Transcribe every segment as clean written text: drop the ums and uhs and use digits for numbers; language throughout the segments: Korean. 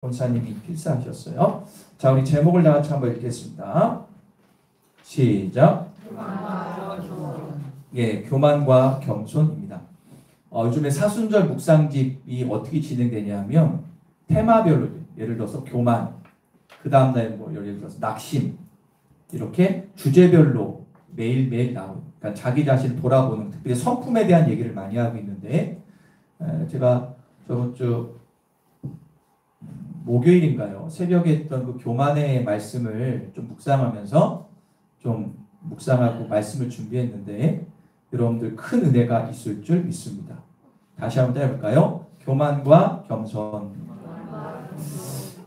권사님이 필사하셨어요. 자, 우리 제목을 다 같이 한번 읽겠습니다. 시작. 예, 교만과 겸손입니다. 요즘에 사순절 묵상집이 어떻게 진행되냐면 테마별로, 예를 들어서 교만, 그 다음날 뭐 예를 들어서 낙심, 이렇게 주제별로 매일매일 나오는, 그러니까 자기 자신을 돌아보는, 특별히 성품에 대한 얘기를 많이 하고 있는데, 제가 저번 주 목요일인가요? 새벽에 했던 그 교만의 말씀을 좀 묵상하면서 좀 묵상하고 말씀을 준비했는데 여러분들 큰 은혜가 있을 줄 믿습니다. 다시 한번 해볼까요? 교만과 겸손.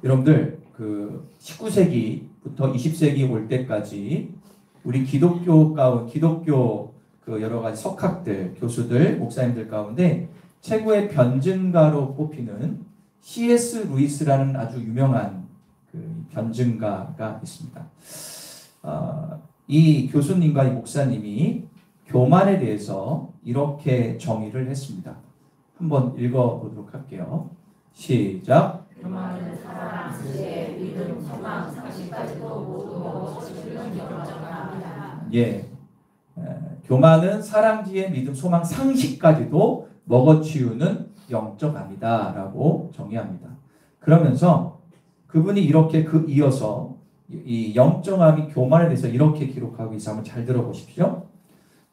여러분들 그 19세기부터 20세기 올 때까지 우리 기독교 그 여러 가지 석학들, 교수들, 목사님들 가운데 최고의 변증가로 꼽히는 C.S. 루이스라는 아주 유명한 그 변증가가 있습니다. 이 교수님과 이 목사님이 교만에 대해서 이렇게 정의를 했습니다. 한번 읽어보도록 할게요. 시작. 교만은 사람, 지혜, 믿음, 소망, 상식까지도 모두 먹어치우는 영적합니다. 예, 교만은 사랑, 지혜, 믿음, 소망, 상식까지도 먹어치우는 영적합니다 라고 정의합니다. 그러면서 그분이 이렇게 이어서 이 영적함이 교만에 대해서 이렇게 기록하고 있어. 한번 잘 들어보십시오.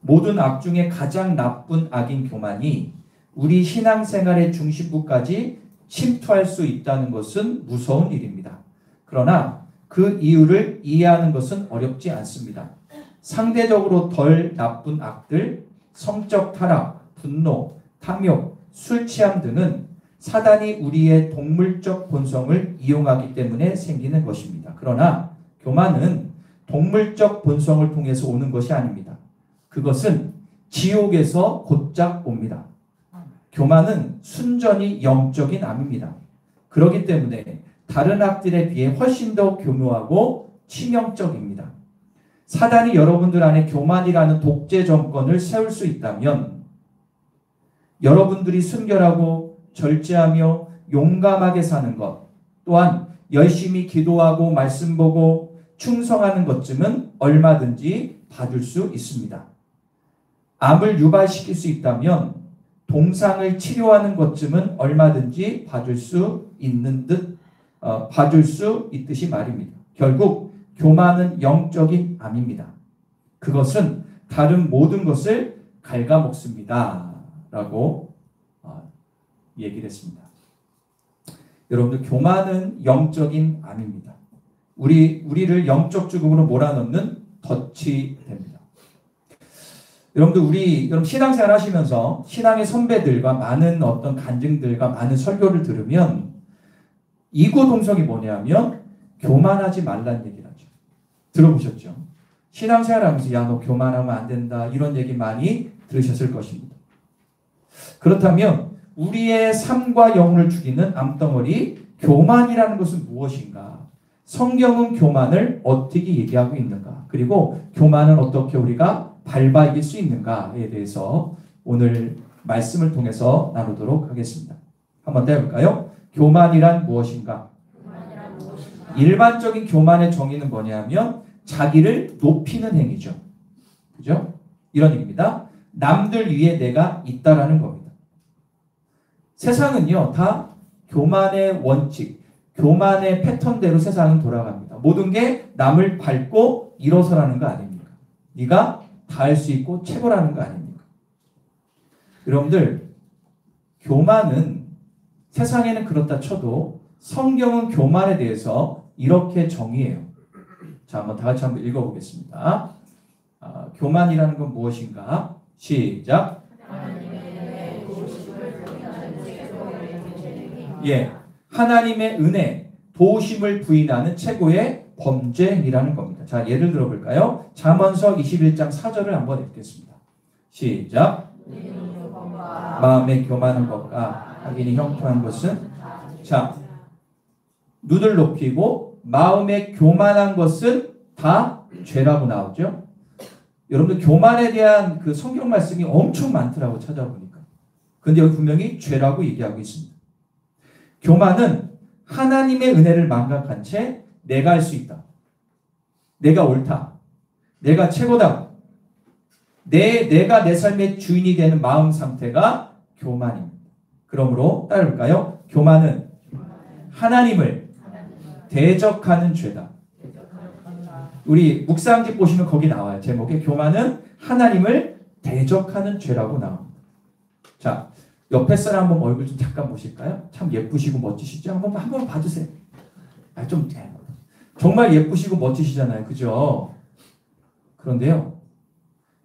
모든 악 중에 가장 나쁜 악인 교만이 우리 신앙생활의 중심부까지 침투할 수 있다는 것은 무서운 일입니다. 그러나 그 이유를 이해하는 것은 어렵지 않습니다. 상대적으로 덜 나쁜 악들, 성적 타락, 분노, 탐욕, 술 취함 등은 사단이 우리의 동물적 본성을 이용하기 때문에 생기는 것입니다. 그러나 교만은 동물적 본성을 통해서 오는 것이 아닙니다. 그것은 지옥에서 곧장 옵니다. 교만은 순전히 영적인 암입니다. 그렇기 때문에 다른 악들에 비해 훨씬 더 교묘하고 치명적입니다. 사단이 여러분들 안에 교만이라는 독재 정권을 세울 수 있다면 여러분들이 순결하고 절제하며 용감하게 사는 것, 또한 열심히 기도하고 말씀 보고 충성하는 것쯤은 얼마든지 봐줄 수 있습니다. 암을 유발시킬 수 있다면 동상을 치료하는 것쯤은 얼마든지 봐줄 수 있듯이 말입니다. 결국 교만은 영적인 암입니다. 그것은 다른 모든 것을 갉아먹습니다. 라고 얘기를 했습니다. 여러분들 교만은 영적인 암입니다. 우리를 영적 죽음으로 몰아넣는 덫이 됩니다. 여러분 신앙생활 하시면서 신앙의 선배들과 많은 어떤 간증들과 많은 설교를 들으면 이구동성이 뭐냐면 교만하지 말라는 얘기를 하죠. 들어보셨죠? 신앙생활 하면서 야, 너 교만하면 안 된다 이런 얘기 많이 들으셨을 것입니다. 그렇다면 우리의 삶과 영혼을 죽이는 암덩어리 교만이라는 것은 무엇인가? 성경은 교만을 어떻게 얘기하고 있는가? 그리고 교만은 어떻게 우리가 밟아 이길 수 있는가에 대해서 오늘 말씀을 통해서 나누도록 하겠습니다. 한번 더 해볼까요? 교만이란 무엇인가? 일반적인 교만의 정의는 뭐냐면 자기를 높이는 행위죠. 그죠? 이런 얘기입니다. 남들 위에 내가 있다라는 겁니다. 세상은요, 다 교만의 원칙, 교만의 패턴대로 세상은 돌아갑니다. 모든 게 남을 밟고 일어서라는 거 아닙니까? 네가 다 할 수 있고 최고라는 거 아닙니까? 여러분들, 교만은 세상에는 그렇다 쳐도 성경은 교만에 대해서 이렇게 정의해요. 자, 한번 다 같이 한번 읽어보겠습니다. 교만이라는 건 무엇인가? 시작. 예, 하나님의 은혜, 도우심을 부인하는 최고의 범죄이라는 겁니다. 자, 예를 들어볼까요? 잠언서 21장 4절을 한번 읽겠습니다. 시작. 마음에 교만한 것과 악인이 형통한 것은, 자, 눈을 높이고 마음에 교만한 것은 다 죄라고 나오죠. 여러분들 교만에 대한 그 성경 말씀이 엄청 많더라고 찾아보니까. 근데 여기 분명히 죄라고 얘기하고 있습니다. 교만은 하나님의 은혜를 망각한 채 내가 할 수 있다. 내가 옳다. 내가 최고다. 내가 내 삶의 주인이 되는 마음 상태가 교만입니다. 그러므로 따라볼까요? 교만은 하나님을 대적하는 죄다. 우리 묵상집 보시면 거기 나와요. 제목에 교만은 하나님을 대적하는 죄라고 나옵니다. 자, 옆에 사람 한번 얼굴 좀 잠깐 보실까요? 참 예쁘시고 멋지시죠? 한번 봐주세요. 정말 예쁘시고 멋지시잖아요. 그죠? 그런데요,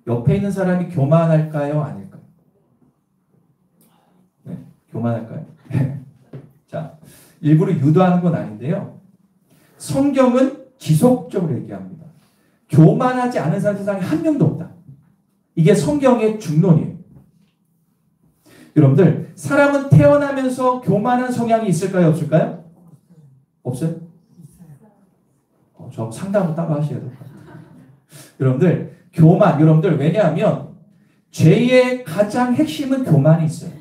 옆에 있는 사람이 교만할까요? 아닐까요? 네, 교만할까요? 자, 일부러 유도하는 건 아닌데요. 성경은 지속적으로 얘기합니다. 교만하지 않은 사람 세상에 한 명도 없다. 이게 성경의 중론이에요. 여러분들, 사람은 태어나면서 교만한 성향이 있을까요? 없을까요? 없어요? 저 상담을 따로 하셔야 될 것 같아요. 여러분들, 왜냐하면 죄의 가장 핵심은 교만이 있어요.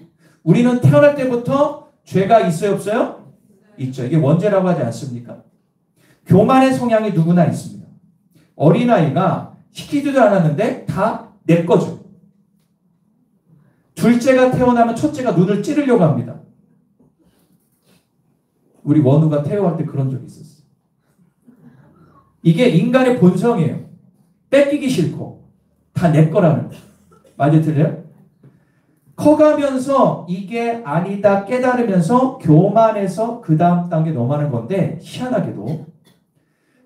우리는 태어날 때부터 죄가 있어요, 없어요? 있죠. 이게 원죄라고 하지 않습니까? 교만의 성향이 누구나 있습니다. 어린아이가 시키지도 않았는데 다 내 거죠. 둘째가 태어나면 첫째가 눈을 찌르려고 합니다. 우리 원우가 태어날 때 그런 적이 있었어요. 이게 인간의 본성이에요. 뺏기기 싫고 다 내 거라는 거. 맞아요, 틀려요? 커가면서 이게 아니다 깨달으면서 교만해서 그 다음 단계 넘어가는 건데, 희한하게도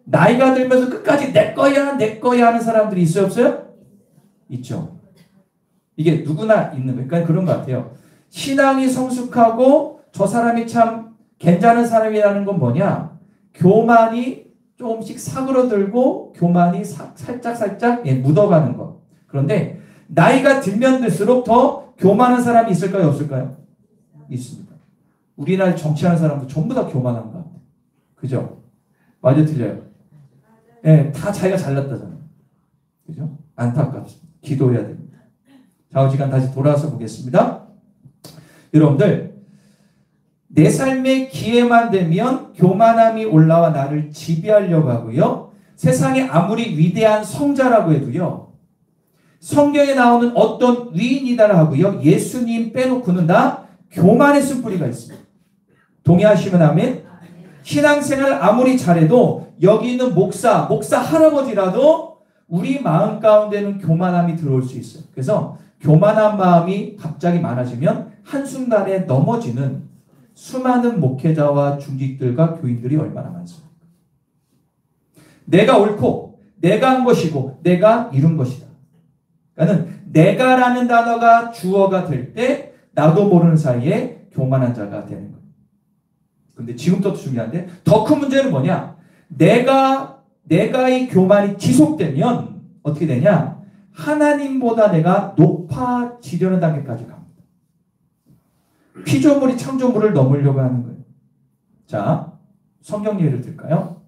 나이가 들면서 끝까지 내 거야 하는 사람들이 있어요, 없어요? 있죠. 이게 누구나 있는 거예요. 그러니까 그런 것 같아요. 신앙이 성숙하고 저 사람이 참 괜찮은 사람이라는 건 뭐냐? 교만이 조금씩 사그러들고 교만이 살짝 묻어가는 것. 그런데 나이가 들면 들수록 더 교만한 사람이 있을까요? 없을까요? 있습니다. 우리나라 정치하는 사람도 전부 다 교만한 것 같아요. 그죠? 맞아요, 틀려요? 예, 다 자기가 잘났다잖아요. 그죠? 안타깝습니다. 기도해야 됩니다. 좌우지간 다시 돌아와서 보겠습니다. 여러분들, 내 삶의 기회만 되면 교만함이 올라와 나를 지배하려고 하고요. 세상에 아무리 위대한 성자라고 해도요, 성경에 나오는 어떤 위인이다라 하고요, 예수님 빼놓고는 다 교만의 쓴뿌리가 있습니다. 동의하시면 아멘? 신앙생활 아무리 잘해도 여기 있는 목사 할아버지라도 우리 마음 가운데는 교만함이 들어올 수 있어요. 그래서 교만한 마음이 갑자기 많아지면 한순간에 넘어지는 수많은 목회자와 중직들과 교인들이 얼마나 많습니까? 내가 옳고 내가 한 것이고 내가 이룬 것이다. 그러니까 내가라는 단어가 주어가 될 때 나도 모르는 사이에 교만한 자가 되는 거예요. 근데 지금부터 중요한데, 더 큰 문제는 뭐냐? 내가 이 교만이 지속되면 어떻게 되냐? 하나님보다 내가 높아지려는 단계까지 갑니다. 피조물이 창조물을 넘으려고 하는 거예요. 자, 성경 예를 들까요?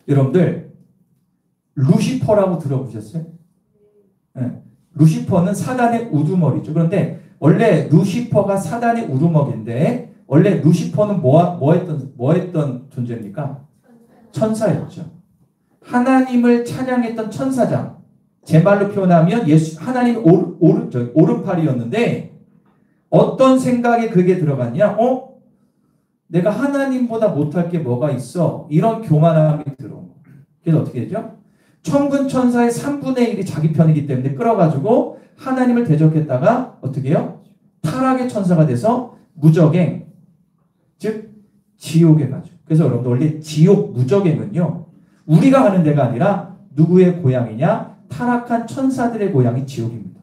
여러분들, 루시퍼라고 들어보셨어요? 네. 루시퍼는 사단의 우두머리죠. 그런데 원래 루시퍼가 사단의 우두머리인데, 원래 루시퍼는 뭐 했던 존재입니까? 천사였죠. 하나님을 찬양했던 천사장. 제 말로 표현하면 하나님 오른팔이었는데, 어떤 생각에 그게 들어갔냐? 내가 하나님보다 못할 게 뭐가 있어? 이런 교만함이 들어온 거예요. 그래서 어떻게 되죠? 천군 천사의 3분의 1이 자기 편이기 때문에 끌어가지고 하나님을 대적했다가 어떻게 해요? 타락의 천사가 돼서 무적행, 즉 지옥에 가죠. 그래서 여러분들, 원래 지옥 무적행은요, 우리가 가는 데가 아니라 누구의 고향이냐? 타락한 천사들의 고향이 지옥입니다.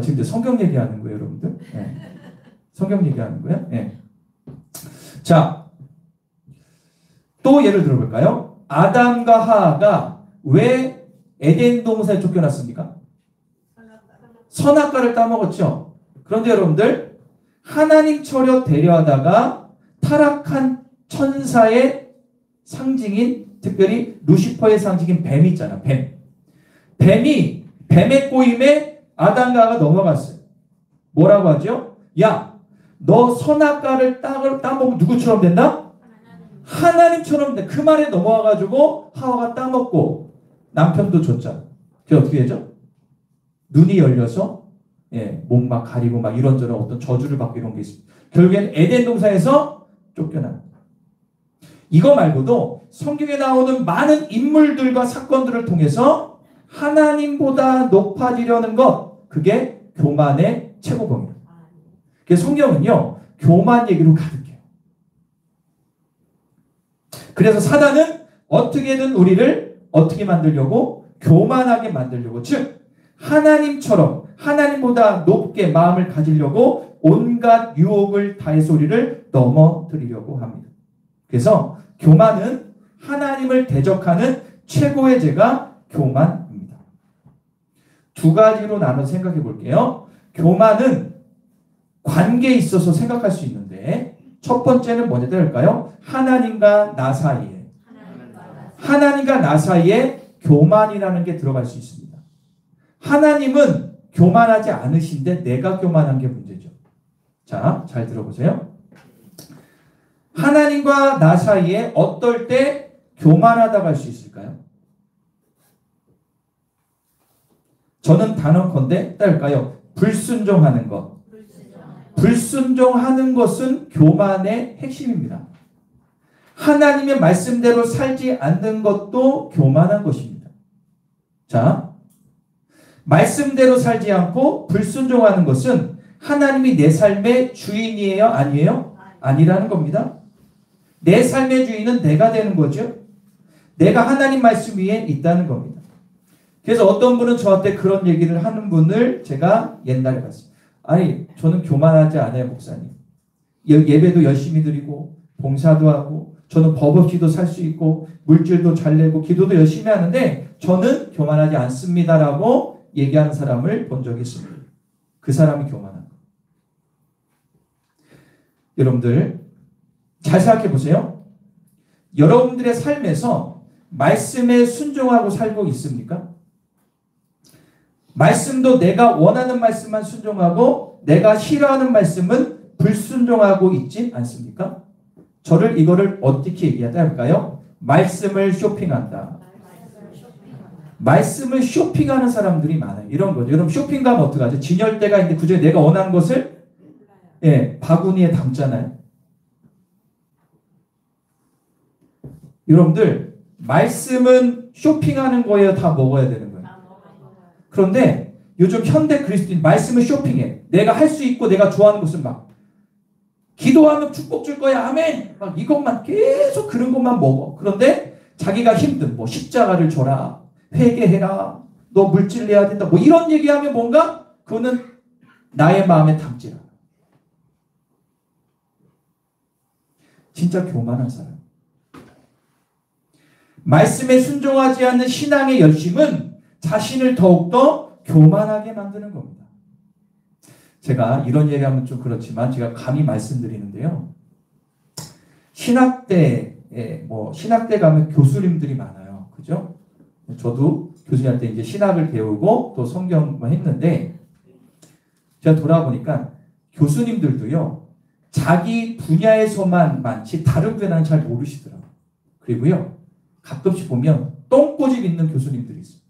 지금 성경 얘기하는 거예요, 여러분들. 네. 성경 얘기하는 거예요. 네. 자, 또 예를 들어볼까요? 아담과 하하가 왜 에덴 동산에 쫓겨났습니까? 선악과를 따먹었죠. 그런데 여러분들, 하나님 처려 되려하다가 타락한 천사의 상징인, 특별히 루시퍼의 상징인 뱀이 있잖아. 뱀의 꼬임에 아담과 하가 넘어갔어요. 뭐라고 하죠? 야, 너 선악과를 따먹으면 누구처럼 된다? 하나님처럼 돼. 그 말에 넘어와가지고 하와가 따먹고 남편도 줬잖아. 그게 어떻게 되죠? 눈이 열려서 몸 막 가리고 막 이런저런 어떤 저주를 받고 이런 게 있습니다. 결국엔 에덴 동산에서 쫓겨난. 이거 말고도 성경에 나오는 많은 인물들과 사건들을 통해서 하나님보다 높아지려는 것, 그게 교만의 최고봉이에요. 그래서 성경은요, 교만 얘기로 가득해요. 그래서 사단은 어떻게든 우리를 어떻게 만들려고? 교만하게 만들려고. 즉, 하나님처럼 하나님보다 높게 마음을 가지려고 온갖 유혹을 다해서 우리를 넘어뜨리려고 합니다. 그래서 교만은 하나님을 대적하는 최고의 죄가 교만입니다. 두 가지로 나눠 생각해 볼게요. 교만은 관계에 있어서 생각할 수 있는데 첫 번째는 뭐냐 될까요? 하나님과 나 사이에. 하나님과 나 사이에 교만이라는 게 들어갈 수 있습니다. 하나님은 교만하지 않으신데 내가 교만한 게 문제죠. 자, 잘 들어보세요. 하나님과 나 사이에 어떨 때 교만하다고 할 수 있을까요? 저는 단언컨대 딸까요? 불순종하는 것. 불순종하는 것은 교만의 핵심입니다. 하나님의 말씀대로 살지 않는 것도 교만한 것입니다. 자, 말씀대로 살지 않고 불순종하는 것은 하나님이 내 삶의 주인이에요? 아니에요? 아니라는 겁니다. 내 삶의 주인은 내가 되는 거죠. 내가 하나님 말씀 위에 있다는 겁니다. 그래서 어떤 분은 저한테 그런 얘기를 하는 분을 제가 옛날에 봤어요. 아니, 저는 교만하지 않아요, 목사님. 예배도 열심히 드리고 봉사도 하고 저는 법 없이도 살 수 있고 물질도 잘 내고 기도도 열심히 하는데 저는 교만하지 않습니다라고 얘기하는 사람을 본 적이 있습니다. 그 사람이 교만한 거예요. 여러분들 잘 생각해 보세요. 여러분들의 삶에서 말씀에 순종하고 살고 있습니까? 말씀도 내가 원하는 말씀만 순종하고 내가 싫어하는 말씀은 불순종하고 있지 않습니까? 저를 이거를 어떻게 얘기하다 할까요? 말씀을 쇼핑한다. 말씀을 쇼핑하는 사람들이 많아요. 이런 거죠. 여러분 쇼핑 가면 어떡하죠? 진열대가 있는데 그중에 내가 원하는 것을 바구니에 담잖아요. 여러분들 말씀은 쇼핑하는 거예요? 다 먹어야 되는 거예요? 그런데 요즘 현대 그리스도인 말씀을 쇼핑해. 내가 할 수 있고 내가 좋아하는 것을 막 기도하면 축복 줄 거야. 아멘. 막 이것만 계속 그런 것만 먹어. 그런데 자기가 힘든 뭐 십자가를 줘라. 회개해라. 너 물질 내야 된다. 뭐 이런 얘기하면 뭔가 그거는 나의 마음에 담지 않아. 진짜 교만한 사람. 말씀에 순종하지 않는 신앙의 열심은 자신을 더욱더 교만하게 만드는 겁니다. 제가 이런 얘기하면 좀 그렇지만 제가 감히 말씀드리는데요. 신학대 가면 교수님들이 많아요. 그죠? 저도 교수님한테 이제 신학을 배우고 또 성경만 했는데 제가 돌아보니까 교수님들도요. 자기 분야에서만 많지 다른 분야는 잘 모르시더라고요. 그리고요. 가끔씩 보면 똥꼬집 있는 교수님들이 있어요.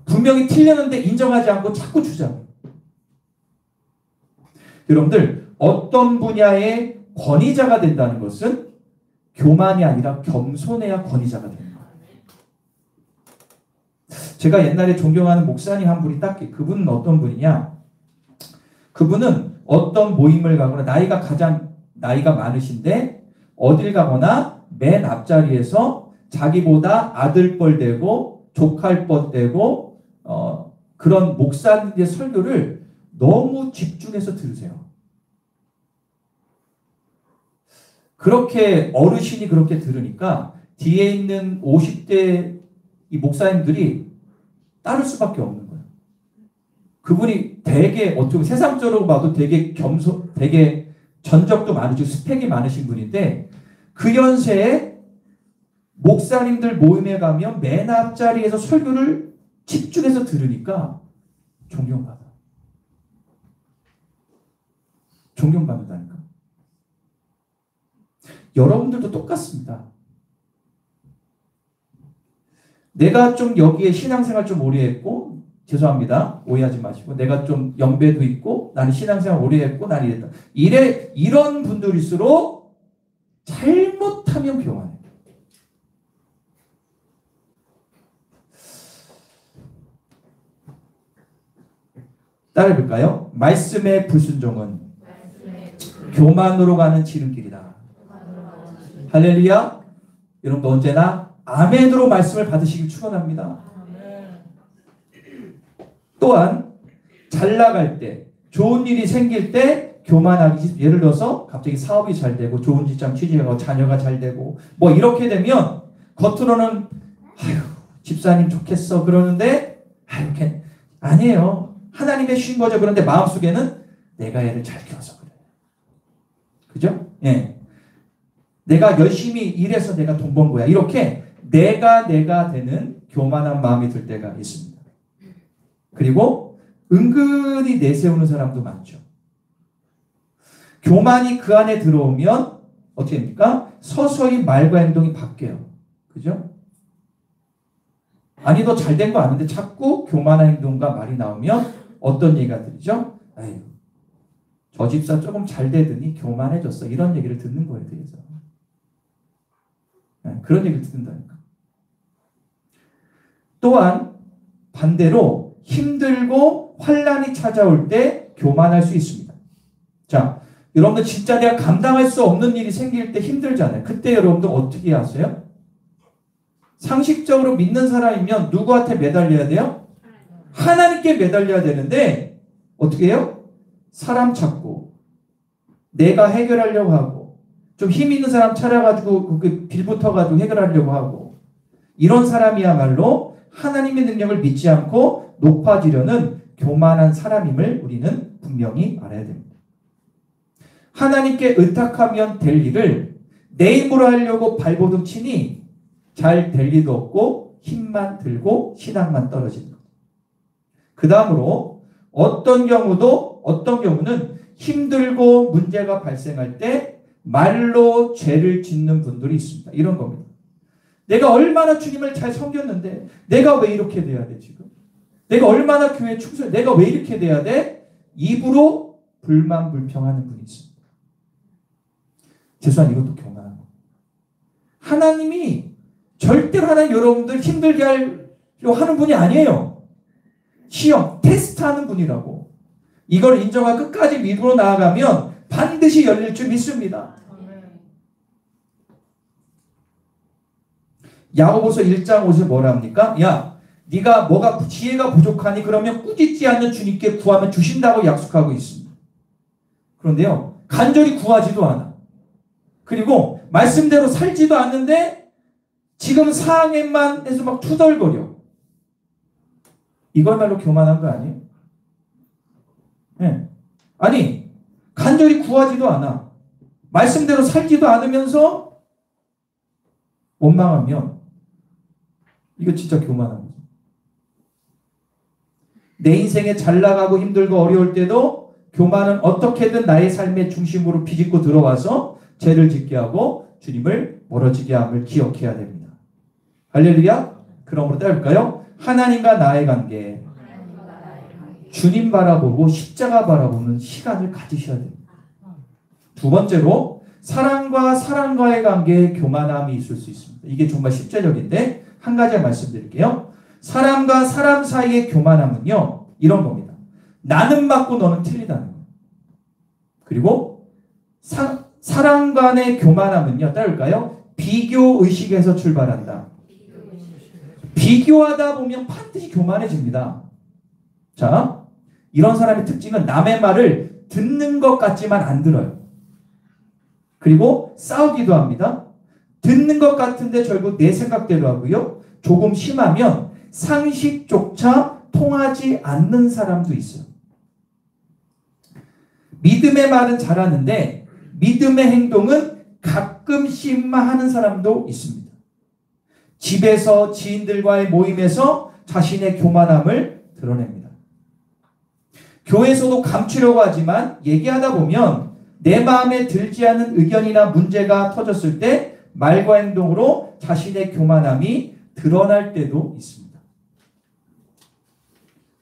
분명히 틀렸는데 인정하지 않고 자꾸 주장해요. 여러분들 어떤 분야의 권위자가 된다는 것은 교만이 아니라 겸손해야 권위자가 되는 거예요. 제가 옛날에 존경하는 목사님 한 분이 딱 그분은 어떤 분이냐? 그분은 어떤 모임을 가거나 나이가 많으신데 어딜 가거나 맨 앞자리에서 자기보다 아들뻘 되고 조카뻘 되고 그런 목사님의 설교를 너무 집중해서 들으세요. 그렇게 어르신이 그렇게 들으니까 뒤에 있는 50대 이 목사님들이 따를 수밖에 없는 거예요. 그분이 되게 어떻게 세상적으로 봐도 되게 되게 전적도 많으시고 스펙이 많으신 분인데 그 연세에 목사님들 모임에 가면 맨 앞자리에서 설교를 집중해서 들으니까 존경받아. 존경받는다니까. 여러분들도 똑같습니다. 내가 좀 여기에 신앙생활 좀 오래 했고, 죄송합니다. 오해하지 마시고, 내가 좀 연배도 있고, 나는 신앙생활 오래 했고, 나는 이랬다. 이런 분들일수록 잘못하면 교만해. 따라해볼까요? 말씀의 불순종은 교만으로 가는 지름길이다. 할렐루야. 여러분도 언제나 아멘으로 말씀을 받으시길 축원합니다. 또한 잘 나갈 때, 좋은 일이 생길 때 교만하기, 예를 들어서 갑자기 사업이 잘 되고 좋은 직장 취직하고 자녀가 잘 되고 뭐 이렇게 되면 겉으로는 아유 집사님 좋겠어 그러는데 아니에요. 하나님의 신 거죠. 그런데 마음속에는 내가 얘를 잘 키워서 그래. 그죠? 예. 내가 열심히 일해서 내가 돈 번 거야. 이렇게 내가 되는 교만한 마음이 들 때가 있습니다. 그리고 은근히 내세우는 사람도 많죠. 교만이 그 안에 들어오면 어떻게 됩니까? 서서히 말과 행동이 바뀌어요. 그죠? 아니 너 잘 된 거 아는데 자꾸 교만한 행동과 말이 나오면 어떤 얘기가 들리죠? 아유, 저 집사 조금 잘 되더니 교만해졌어. 이런 얘기를 듣는 거예요. 그래서 그런 얘기를 듣는다니까. 또한 반대로 힘들고 환난이 찾아올 때 교만할 수 있습니다. 자, 여러분들 진짜 내가 감당할 수 없는 일이 생길 때 힘들잖아요. 그때 여러분들 어떻게 하세요? 상식적으로 믿는 사람이면 누구한테 매달려야 돼요? 하나님께 매달려야 되는데 어떻게 해요? 사람 찾고 내가 해결하려고 하고 좀 힘 있는 사람 찾아가지고 빌 붙어가지고 해결하려고 하고 이런 사람이야말로 하나님의 능력을 믿지 않고 높아지려는 교만한 사람임을 우리는 분명히 알아야 됩니다. 하나님께 의탁하면 될 일을 내 힘으로 하려고 발버둥 치니 잘 될 리도 없고 힘만 들고 신앙만 떨어진다. 그 다음으로 어떤 경우는 힘들고 문제가 발생할 때 말로 죄를 짓는 분들이 있습니다. 이런 겁니다. 내가 얼마나 주님을 잘 섬겼는데 내가 왜 이렇게 돼야 돼 지금? 내가 얼마나 교회에 충성해 내가 왜 이렇게 돼야 돼? 입으로 불만불평하는 분이 있습니다. 죄송한 이것도 교만한 거. 하나님이 절대로 하나님 여러분들 힘들게 하려고 하는 분이 아니에요. 시험, 테스트하는 분이라고. 이걸 인정하고 끝까지 믿고 나아가면 반드시 열릴 줄 믿습니다. 야고보서 1장 5절 뭐라 합니까? 야, 네가 뭐가 지혜가 부족하니 그러면 꾸짖지 않는 주님께 구하면 주신다고 약속하고 있습니다. 그런데요, 간절히 구하지도 않아. 그리고 말씀대로 살지도 않는데 지금 상황에만 해서 막 투덜거려. 이걸말로 교만한 거 아니에요? 네. 아니, 간절히 구하지도 않아. 말씀대로 살지도 않으면서 원망하면 이거 진짜 교만한 거죠. 내 인생에 잘 나가고 힘들고 어려울 때도 교만은 어떻게든 나의 삶의 중심으로 비집고 들어와서 죄를 짓게 하고 주님을 멀어지게 함을 기억해야 됩니다. 할렐루야. 그러므로 따를까요? 하나님과 나의 관계, 주님 바라보고 십자가 바라보는 시간을 가지셔야 됩니다. 두 번째로 사람과 사람과의 관계에 교만함이 있을 수 있습니다. 이게 정말 실제적인데 한 가지 말씀드릴게요. 사람과 사람 사이의 교만함은요, 이런 겁니다. 나는 맞고 너는 틀리다는 거예요. 그리고 사람 간의 교만함은요, 따를까요? 비교의식에서 출발한다. 비교하다 보면 반드시 교만해집니다. 자, 이런 사람의 특징은 남의 말을 듣는 것 같지만 안 들어요. 그리고 싸우기도 합니다. 듣는 것 같은데 결국 내 생각대로 하고요. 조금 심하면 상식조차 통하지 않는 사람도 있어요. 믿음의 말은 잘하는데 믿음의 행동은 가끔씩만 하는 사람도 있습니다. 집에서 지인들과의 모임에서 자신의 교만함을 드러냅니다. 교회에서도 감추려고 하지만 얘기하다 보면 내 마음에 들지 않는 의견이나 문제가 터졌을 때 말과 행동으로 자신의 교만함이 드러날 때도 있습니다.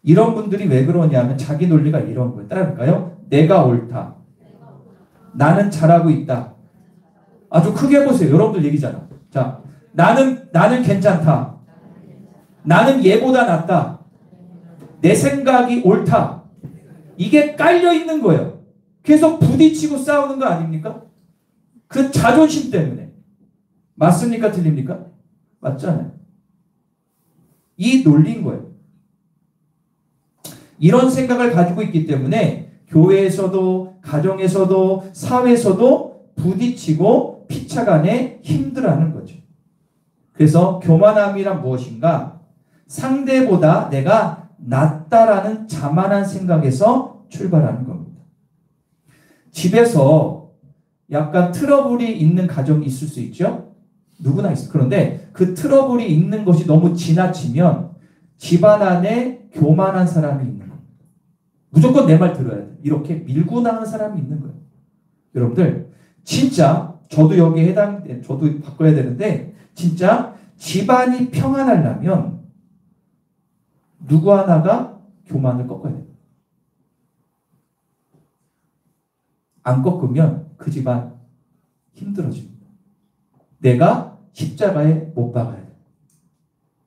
이런 분들이 왜 그러냐면 자기 논리가 이런 거예요. 따라볼까요? 내가 옳다. 나는 잘하고 있다. 아주 크게 보세요. 여러분들 얘기잖아. 자, 나는 괜찮다. 나는 얘보다 낫다. 내 생각이 옳다. 이게 깔려 있는 거예요. 계속 부딪히고 싸우는 거 아닙니까? 그 자존심 때문에. 맞습니까? 틀립니까? 맞잖아요. 이 논리인 거예요. 이런 생각을 가지고 있기 때문에 교회에서도 가정에서도 사회에서도 부딪히고 피차간에 힘들어하는 거죠. 그래서 교만함이란 무엇인가? 상대보다 내가 낫다라는 자만한 생각에서 출발하는 겁니다. 집에서 약간 트러블이 있는 가정이 있을 수 있죠? 누구나 있어요. 그런데 그 트러블이 있는 것이 너무 지나치면 집안 안에 교만한 사람이 있는 거예요. 무조건 내 말 들어야 돼. 이렇게 밀고 나가는 사람이 있는 거예요. 여러분들 진짜 저도 여기에 저도 바꿔야 되는데 진짜 집안이 평안하려면 누구 하나가 교만을 꺾어야 돼요. 안 꺾으면 그 집안 힘들어집니다. 내가 십자가에 못 박아야 돼.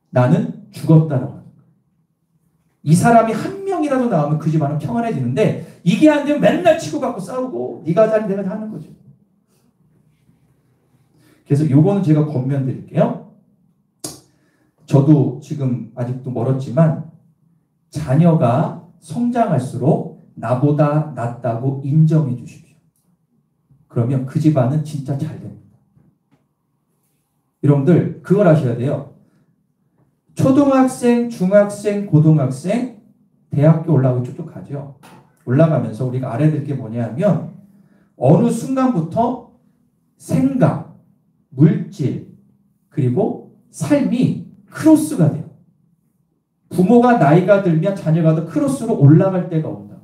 나는 죽었다라고 하는 거예요. 이 사람이 한 명이라도 나오면 그 집안은 평안해지는데 이게 안 되면 맨날 치고받고 싸우고 네가 잘해 내가 다 하는 거죠. 그래서 요거는 제가 권면드릴게요. 저도 지금 아직도 멀었지만 자녀가 성장할수록 나보다 낫다고 인정해 주십시오. 그러면 그 집안은 진짜 잘 됩니다. 여러분들 그걸 아셔야 돼요. 초등학생, 중학생, 고등학생, 대학교 올라가고 쭉쭉 가죠. 올라가면서 우리가 알아야 될 게 뭐냐면 어느 순간부터 생각, 물질, 그리고 삶이 크로스가 돼요. 부모가 나이가 들면 자녀가 더 크로스로 올라갈 때가 온다.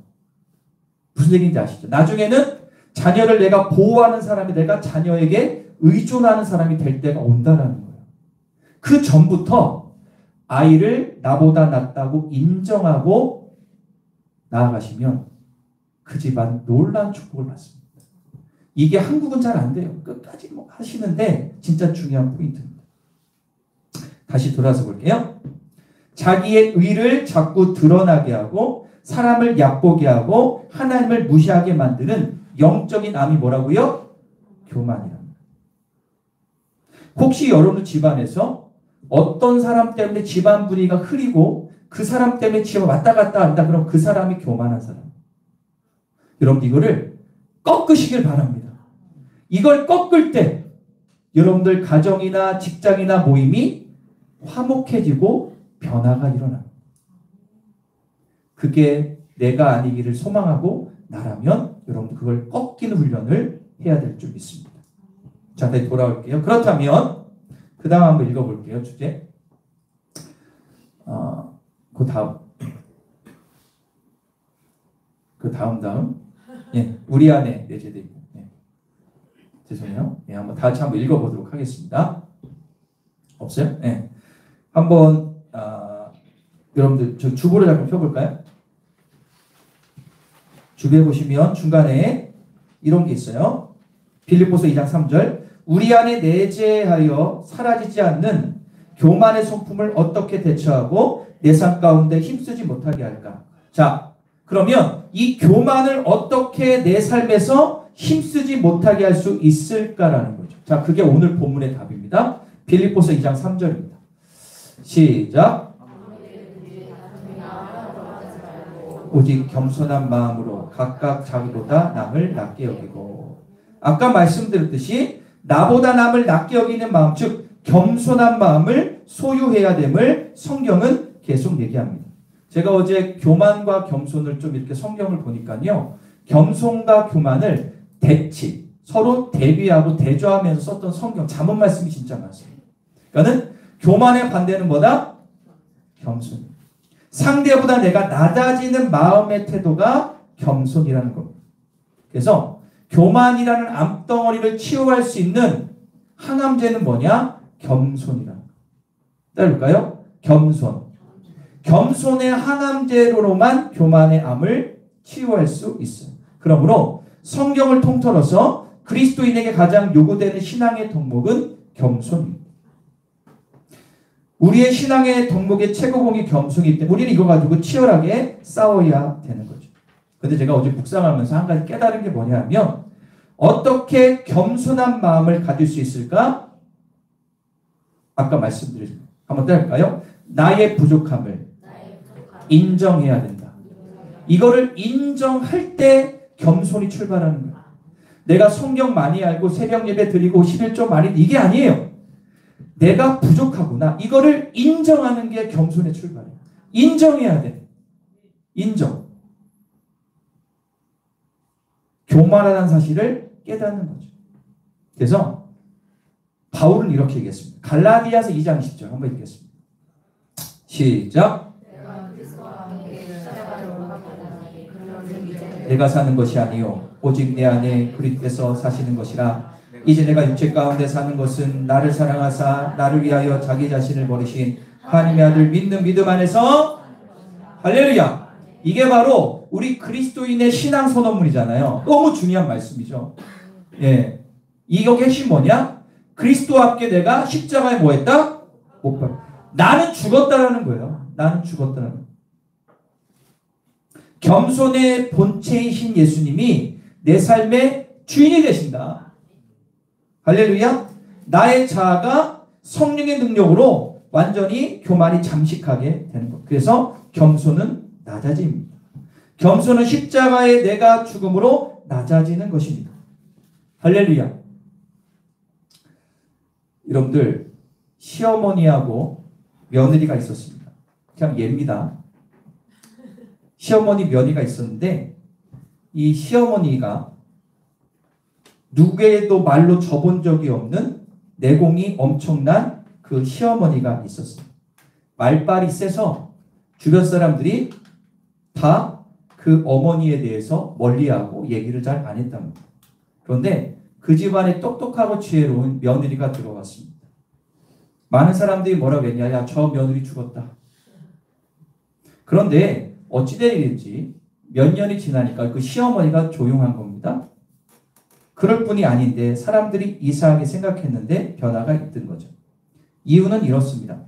무슨 얘기인지 아시죠? 나중에는 자녀를 내가 보호하는 사람이 내가 자녀에게 의존하는 사람이 될 때가 온다라는 거예요. 그 전부터 아이를 나보다 낫다고 인정하고 나아가시면 그 집안 놀라운 축복을 받습니다. 이게 한국은 잘 안 돼요. 끝까지 뭐 하시는데 진짜 중요한 포인트입니다. 다시 돌아서 볼게요. 자기의 의를 자꾸 드러나게 하고 사람을 얕보게 하고 하나님을 무시하게 만드는 영적인 암이 뭐라고요? 교만이랍니다. 혹시 여러분 집안에서 어떤 사람 때문에 집안 분위기가 흐리고 그 사람 때문에 집안 왔다 갔다 한다 그럼 그 사람이 교만한 사람. 여러분 이거를 꺾으시길 바랍니다. 이걸 꺾을 때 여러분들 가정이나 직장이나 모임이 화목해지고 변화가 일어납니다. 그게 내가 아니기를 소망하고 나라면 여러분 그걸 꺾이는 훈련을 해야 될 줄 믿습니다. 자, 다시 돌아올게요. 그렇다면 그 다음 한번 읽어볼게요. 주제. 그 다음. 예, 우리 안에 내재되어 있고. 예. 죄송해요. 예, 한번 다 같이 한번 읽어보도록 하겠습니다. 없어요? 예. 한번 여러분들 저 주보를 잠깐 펴볼까요? 주변에 보시면 중간에 이런 게 있어요. 빌립보서 2장 3절 우리 안에 내재하여 사라지지 않는 교만의 성품을 어떻게 대처하고 내 삶 가운데 힘쓰지 못하게 할까? 자, 그러면 이 교만을 어떻게 내 삶에서 힘쓰지 못하게 할 수 있을까라는 거죠. 자, 그게 오늘 본문의 답입니다. 빌립보서 2장 3절입니다. 시작. 오직 겸손한 마음으로 각각 자기보다 남을 낮게 여기고. 아까 말씀드렸듯이 나보다 남을 낮게 여기는 마음, 즉 겸손한 마음을 소유해야 됨을 성경은 계속 얘기합니다. 제가 어제 교만과 겸손을 좀 이렇게 성경을 보니까요. 겸손과 교만을 서로 대비하고 대조하면서 썼던 성경 잠언 말씀이 진짜 많습니다. 그러니까는 교만의 반대는 뭐다? 겸손. 상대보다 내가 낮아지는 마음의 태도가 겸손이라는 겁니다. 그래서 교만이라는 암덩어리를 치유할 수 있는 항암제는 뭐냐? 겸손이다. 따라볼까요? 겸손. 겸손의 항암제로만 교만의 암을 치유할 수 있어요. 그러므로 성경을 통틀어서 그리스도인에게 가장 요구되는 신앙의 덕목은 겸손입니다. 우리의 신앙의 덕목의 최고봉이 겸손이기 때문에 우리는 이거 가지고 치열하게 싸워야 되는 거죠. 근데 제가 어제 묵상하면서 한 가지 깨달은 게 뭐냐면 어떻게 겸손한 마음을 가질 수 있을까? 아까 말씀드렸죠. 한번 따라할까요? 나의 부족함을 인정해야 된다. 이거를 인정할 때 겸손이 출발하는 거예요. 내가 성경 많이 알고 새벽 예배 드리고 11조 많이 이게 아니에요. 내가 부족하구나. 이거를 인정하는 게 겸손의 출발이에요. 인정해야 돼. 인정. 교만하다는 사실을 깨닫는 거죠. 그래서 바울은 이렇게 얘기했습니다. 갈라디아서 2장 10절 한번 읽겠습니다. 시작. 내가 사는 것이 아니요 오직 내 안에 그리스도께서 사시는 것이라. 이제 내가 육체 가운데 사는 것은 나를 사랑하사 나를 위하여 자기 자신을 버리신 하나님의 아들 믿는 믿음 안에서 할렐루야. 이게 바로 우리 그리스도인의 신앙 선언문이잖아요. 너무 중요한 말씀이죠. 예, 이거 핵심 뭐냐? 그리스도와 함께 내가 십자가에 뭐 했다? 못 박혀. 나는 죽었다라는 거예요. 나는 죽었다라는 거예요. 겸손의 본체이신 예수님이 내 삶의 주인이 되신다. 할렐루야. 나의 자아가 성령의 능력으로 완전히 교만이 잠식하게 되는 것. 그래서 겸손은 낮아짐입니다. 겸손은 십자가에 내가 죽음으로 낮아지는 것입니다. 할렐루야. 여러분들 시어머니하고 며느리가 있었습니다. 그냥 예입니다. 시어머니 며느리가 있었는데 이 시어머니가 누구에도 말로 줘본 적이 없는 내공이 엄청난 그 시어머니가 있었어요. 말빨이 세서 주변 사람들이 다 그 어머니에 대해서 멀리하고 얘기를 잘 안 했답니다. 그런데 그 집안에 똑똑하고 지혜로운 며느리가 들어왔습니다. 많은 사람들이 뭐라고 했냐? 야, 저 며느리 죽었다. 그런데 어찌된 일인지 몇 년이 지나니까 그 시어머니가 조용한 겁니다. 그럴 뿐이 아닌데 사람들이 이상하게 생각했는데 변화가 있던 거죠. 이유는 이렇습니다.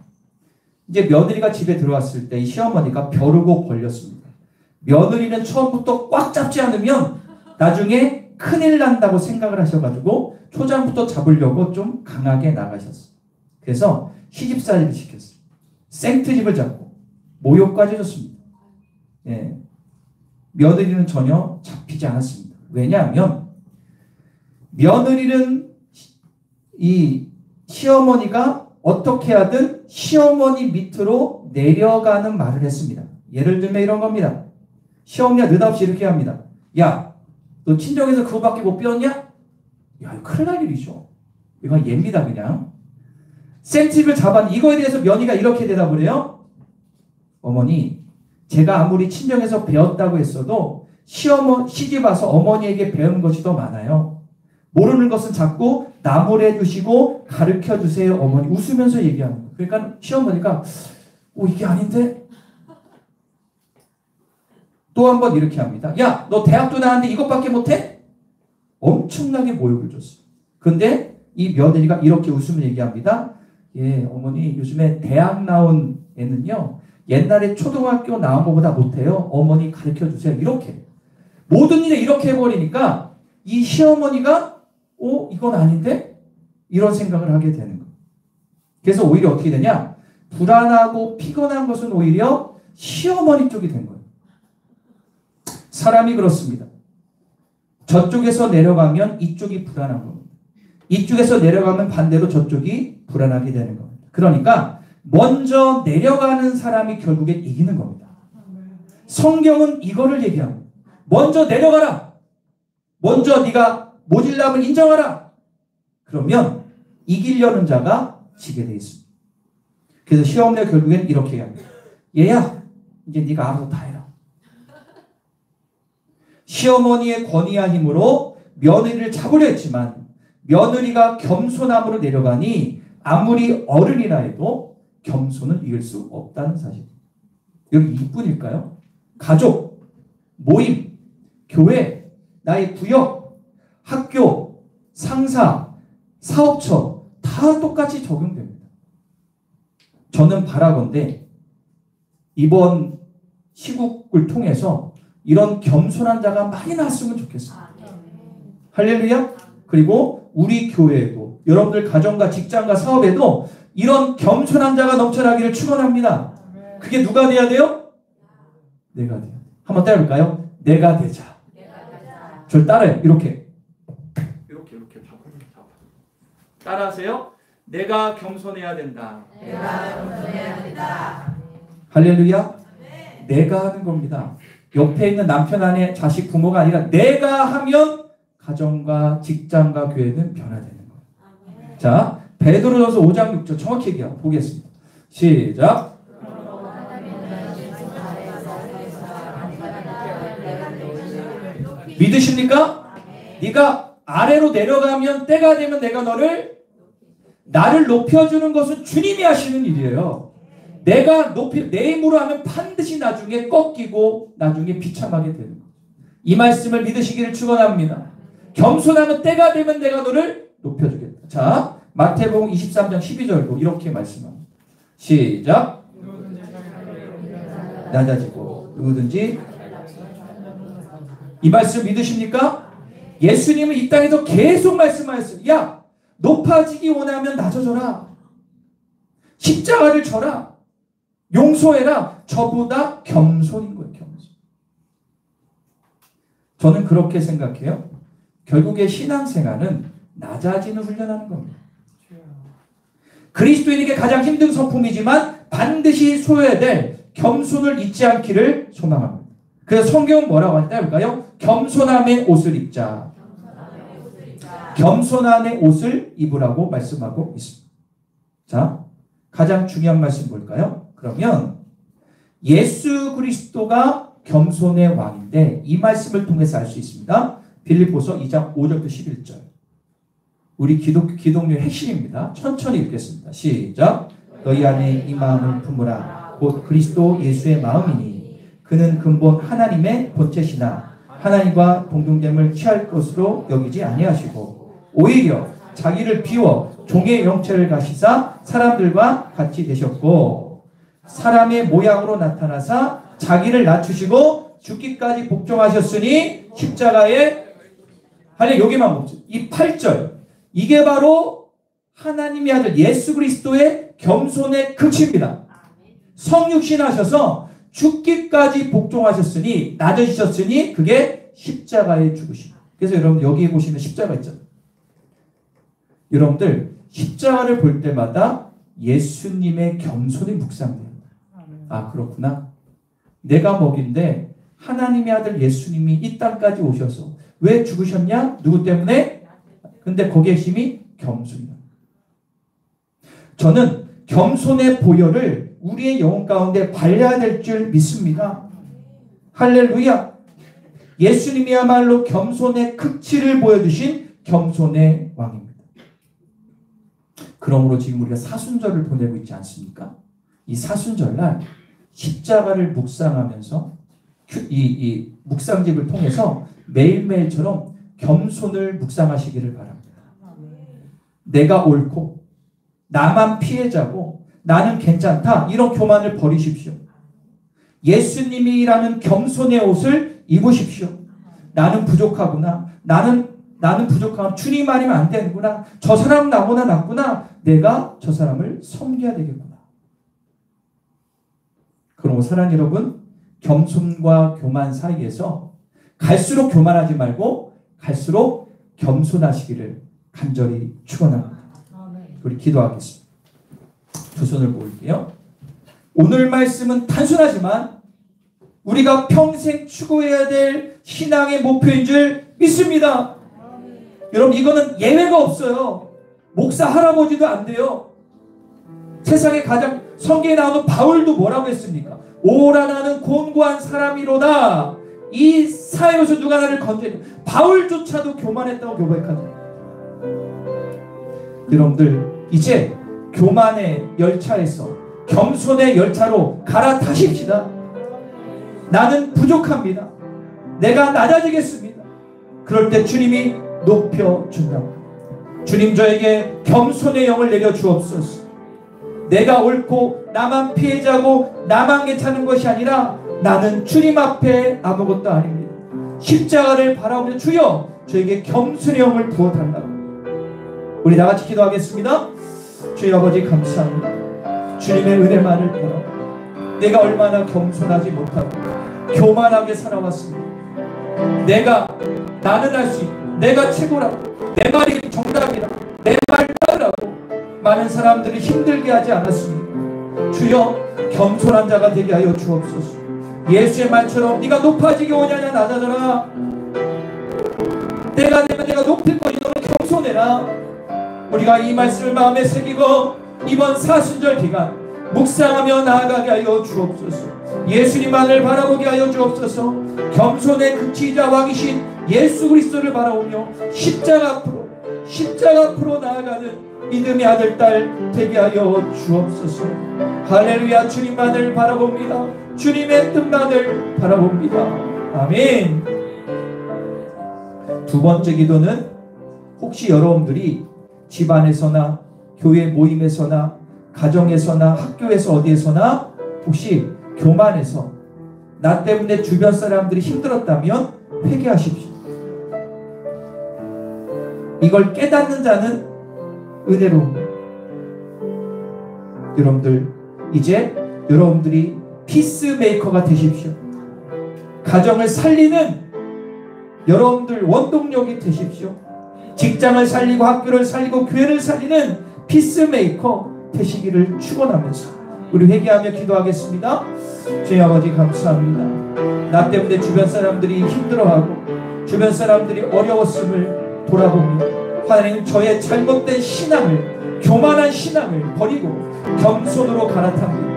이제 며느리가 집에 들어왔을 때 이 시어머니가 벼르고 벌렸습니다. 며느리는 처음부터 꽉 잡지 않으면 나중에 큰일 난다고 생각을 하셔가지고 초장부터 잡으려고 좀 강하게 나가셨어요. 그래서 시집살이를 시켰어요. 생트집을 잡고 모욕까지 줬습니다. 예. 며느리는 전혀 잡히지 않았습니다. 왜냐하면 며느리는 이 시어머니가 어떻게 하든 시어머니 밑으로 내려가는 말을 했습니다. 예를 들면 이런 겁니다. 시어머니가 느닷없이 이렇게 합니다. 야, 너 친정에서 그거밖에 못 배웠냐? 야, 이거 큰일 날 일이죠. 이건 예입니다, 그냥. 생집을 잡았는데 이거에 대해서 며느리가 이렇게 대답을 해요. 어머니, 제가 아무리 친정에서 배웠다고 했어도 시집 와서 어머니에게 배운 것이 더 많아요. 모르는 것은 자꾸 나무래 주시고 가르쳐 주세요. 어머니 웃으면서 얘기하는 거예요. 그러니까 시어머니가 이게 아닌데? 또 한 번 이렇게 합니다. 야, 너 대학도 나왔는데 이것밖에 못해? 엄청나게 모욕을 줬어요. 그런데 이 며느리가 이렇게 웃으면서 얘기합니다. 예, 어머니 요즘에 대학 나온 애는요. 옛날에 초등학교 나온 것보다 못해요. 어머니 가르쳐 주세요. 이렇게. 모든 일에 이렇게 해버리니까 이 시어머니가 이건 아닌데? 이런 생각을 하게 되는 거예요. 그래서 오히려 어떻게 되냐? 불안하고 피곤한 것은 오히려 시어머니 쪽이 된 거예요. 사람이 그렇습니다. 저쪽에서 내려가면 이쪽이 불안한 겁니다. 이쪽에서 내려가면 반대로 저쪽이 불안하게 되는 겁니다. 그러니까 먼저 내려가는 사람이 결국엔 이기는 겁니다. 성경은 이거를 얘기합니다. 먼저 내려가라. 먼저 네가 모질람을 인정하라. 그러면 이기려는 자가 지게 돼 있습니다. 그래서 시어머니가 결국엔 이렇게 얘기합니다. 얘야, 이제 네가 알아서 다 해라. 시어머니의 권위와 힘으로 며느리를 잡으려 했지만 며느리가 겸손함으로 내려가니 아무리 어른이라 해도 겸손은 이길 수 없다는 사실. 여기 이뿐일까요? 가족, 모임, 교회, 나의 구역, 학교, 상사, 사업처 다 똑같이 적용됩니다. 저는 바라건대 이번 시국을 통해서 이런 겸손한 자가 많이 나왔으면 좋겠어요. 할렐루야. 그리고 우리 교회에도 여러분들 가정과 직장과 사업에도 이런 겸손한 자가 넘쳐나기를 축원합니다. 그게 누가 돼야 돼요? 내가 돼요. 한번 따라해볼까요? 내가 되자. 저를 따라해요. 이렇게 따라하세요. 내가 겸손해야 된다. 할렐루야. 내가 하는 겁니다. 옆에 있는 남편, 아내, 자식, 부모가 아니라 내가 하면 가정과 직장과 교회는 변화되는 거예요. 자, 베드로전서 5장 6절 정확히 보겠습니다. 시작. 믿으십니까? 네가 아래로 내려가면 때가 되면 내가 나를 높여주는 것은 주님이 하시는 일이에요. 내가 내 힘으로 하면 반드시 나중에 꺾이고 나중에 비참하게 되는 거예요. 이 말씀을 믿으시기를 축원합니다. 겸손하면 때가 되면 내가 너를 높여주겠다. 자, 마태복음 23장 12절도 이렇게 말씀합니다. 시작. 낮아지고 누구든지 이 말씀 믿으십니까? 예수님은 이 땅에서 계속 말씀하셨어요. 야, 높아지기 원하면 낮아져라. 십자가를 져라. 용서해라. 저보다 겸손인 거예요. 겸손. 저는 그렇게 생각해요. 결국에 신앙생활은 낮아지는 훈련하는 겁니다. 그리스도인에게 가장 힘든 성품이지만 반드시 소유해야 될 겸손을 잊지 않기를 소망합니다. 그래서 성경은 뭐라고 하는지 볼까요? 겸손함의 옷을 입자. 겸손함의 옷을 입으라고 말씀하고 있습니다. 자, 가장 중요한 말씀 볼까요? 그러면 예수 그리스도가 겸손의 왕인데 이 말씀을 통해서 알 수 있습니다. 빌립보서 2장 5절부터 11절. 우리 기독교의 핵심입니다. 천천히 읽겠습니다. 시작. 너희 안에 이 마음을 품으라. 곧 그리스도 예수의 마음이니 그는 근본 하나님의 본체시나 하나님과 동등됨을 취할 것으로 여기지 아니하시고 오히려 자기를 비워 종의 형체를 가시사 사람들과 같이 되셨고 사람의 모양으로 나타나사 자기를 낮추시고 죽기까지 복종하셨으니 십자가에 여기만 봅시다. 이 8절 이게 바로 하나님의 아들 예수 그리스도의 겸손의 극치입니다. 성육신하셔서 죽기까지 복종하셨으니 낮아지셨으니 그게 십자가의 죽으심. 그래서 여러분 여기 보시면 십자가 있잖아요. 여러분들 십자가를 볼 때마다 예수님의 겸손이 묵상됩니다. 아 그렇구나. 내가 먹인데 하나님의 아들 예수님이 이 땅까지 오셔서 왜 죽으셨냐? 누구 때문에? 근데 거기에 힘이 겸손이다. 저는 겸손의 보혈을 우리의 영혼 가운데 발려야 될 줄 믿습니다. 할렐루야. 예수님이야말로 겸손의 극치를 보여주신 겸손의 왕입니다. 그러므로 지금 우리가 사순절을 보내고 있지 않습니까? 이 사순절날 십자가를 묵상하면서 이 묵상집을 통해서 매일매일처럼 겸손을 묵상하시기를 바랍니다. 내가 옳고 나만 피해자고 나는 괜찮다 이런 교만을 버리십시오. 예수님이라는 겸손의 옷을 입으십시오. 나는 부족하구나. 나는 부족하면 주님 아니면 안 되는구나. 저 사람 나보다 낫구나. 내가 저 사람을 섬겨야 되겠구나. 그럼 사랑하는 여러분, 겸손과 교만 사이에서 갈수록 교만하지 말고 갈수록 겸손하시기를 간절히 축원합니다. 우리 기도하겠습니다. 두 손을 모을게요. 오늘 말씀은 단순하지만 우리가 평생 추구해야 될 신앙의 목표인 줄 믿습니다. 여러분 이거는 예외가 없어요. 목사 할아버지도 안 돼요. 세상에 가장 성경에 나오는 바울도 뭐라고 했습니까? 오라 나는 곤고한 사람이로다. 이 사회로서 누가 나를 건져야 돼. 바울조차도 교만했다고 고백하죠. 여러분들 이제 교만의 열차에서 겸손의 열차로 갈아타십시다. 나는 부족합니다. 내가 낮아지겠습니다. 그럴 때 주님이 높여준다. 주님 저에게 겸손의 영을 내려 주옵소서. 내가 옳고 나만 피해자고 나만 괜찮은 것이 아니라 나는 주님 앞에 아무것도 아닙니다. 십자가를 바라보며 주여 저에게 겸손의 영을 부어달라고. 우리 다같이 기도하겠습니다. 주님 아버지 감사합니다. 주님의 은혜만을 바라 내가 얼마나 겸손하지 못하고 교만하게 살아왔습니다. 나는 할 수 있고 내가 최고라고 내 말이 정답이라고 내 말 따르라고 많은 사람들이 힘들게 하지 않았습니까? 주여 겸손한 자가 되게 하여 주옵소서. 예수의 말처럼 네가 높아지기 원하냐 낮아져라. 때가 되면 내가 높일 거니 너는 겸손해라. 우리가 이 말씀을 마음에 새기고 이번 사순절 기간 묵상하며 나아가게 하여 주옵소서. 예수님만을 바라보게 하여 주옵소서. 겸손의 극치자 왕이신 예수 그리스도를 바라보며 십자가 앞으로 나아가는 믿음의 아들 딸 되게 하여 주옵소서. 할렐루야. 주님만을 바라봅니다. 주님의 뜻만을 바라봅니다. 아멘. 두 번째 기도는 혹시 여러분들이 집안에서나 교회 모임에서나 가정에서나 학교에서 어디에서나 혹시 교만해서 나 때문에 주변 사람들이 힘들었다면 회개하십시오. 이걸 깨닫는 자는 은혜로운 거예요. 여러분들 이제 여러분들이 피스메이커가 되십시오. 가정을 살리는 여러분들 원동력이 되십시오. 직장을 살리고 학교를 살리고 교회를 살리는 피스메이커 되시기를 축원하면서 우리 회개하며 기도하겠습니다. 주님 아버지 감사합니다. 나 때문에 주변 사람들이 힘들어하고 주변 사람들이 어려웠음을 돌아보며 하나님 저의 잘못된 신앙을 교만한 신앙을 버리고 겸손으로 갈아탑니다.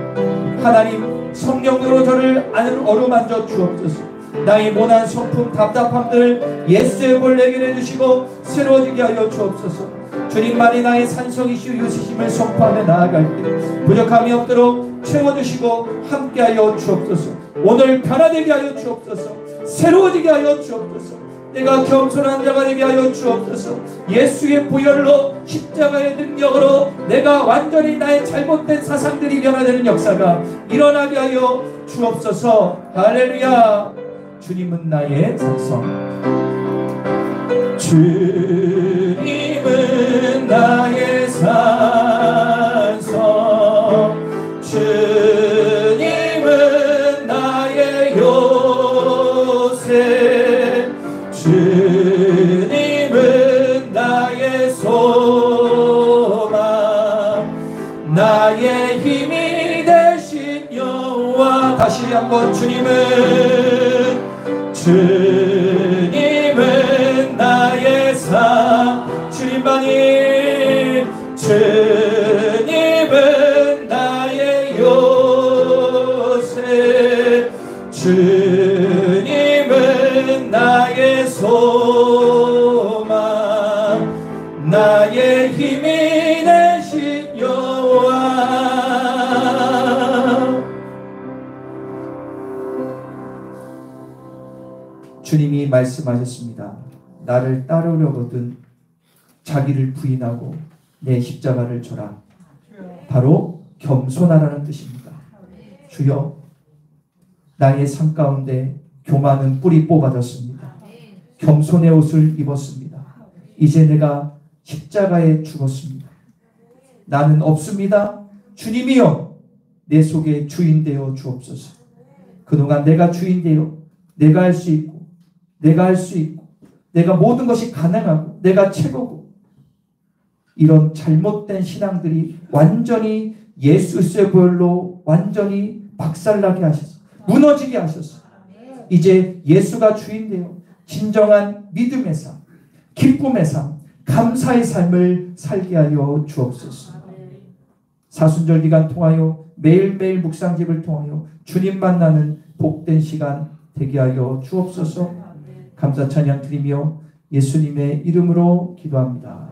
하나님 성령으로 저를 어루만져 주옵소서. 나의 모난 성품 답답함들 예수의 볼 내게 해주시고 새로워지게 하여 주옵소서. 주님만이 나의 산성이시오 유시심을 선포하며 나아갈 때 부족함이 없도록 채워주시고 함께하여 주옵소서. 오늘 변화되게 하여 주옵소서. 새로워지게 하여 주옵소서. 내가 겸손한 자가 되게 하여 주옵소서. 예수의 보혈로 십자가의 능력으로 내가 완전히 나의 잘못된 사상들이 변화되는 역사가 일어나게 하여 주옵소서. 할렐루야. 주님은 나의 산성, 주님은 나의 산성, 주님은 나의 요새, 주님은 나의 소망, 나의 힘이 되신 여호와. 다시 한번 주님은 나의 주님만이 주님은 나의 요새 주님은 나의 소망 나의 힘이 되신 여호와. 주님이 말씀하셨습니다. 나를 따르려거든 자기를 부인하고 내 십자가를 져라. 바로 겸손하라는 뜻입니다. 주여, 나의 삶 가운데 교만은 뿌리 뽑아졌습니다. 겸손의 옷을 입었습니다. 이제 내가 십자가에 죽었습니다. 나는 없습니다. 주님이여 내 속에 주인 되어 주옵소서. 그동안 내가 주인 되어 내가 할 수 있고 내가 모든 것이 가능하고 내가 최고고 이런 잘못된 신앙들이 완전히 예수의 보혈로 완전히 박살나게 하셔서 무너지게 하셔서 이제 예수가 주인 되어 진정한 믿음의 삶, 기쁨의 삶, 감사의 삶을 살게 하여 주옵소서. 사순절 기간 통하여 매일매일 묵상집을 통하여 주님 만나는 복된 시간 되게 하여 주옵소서. 감사 찬양 드리며 예수님의 이름으로 기도합니다.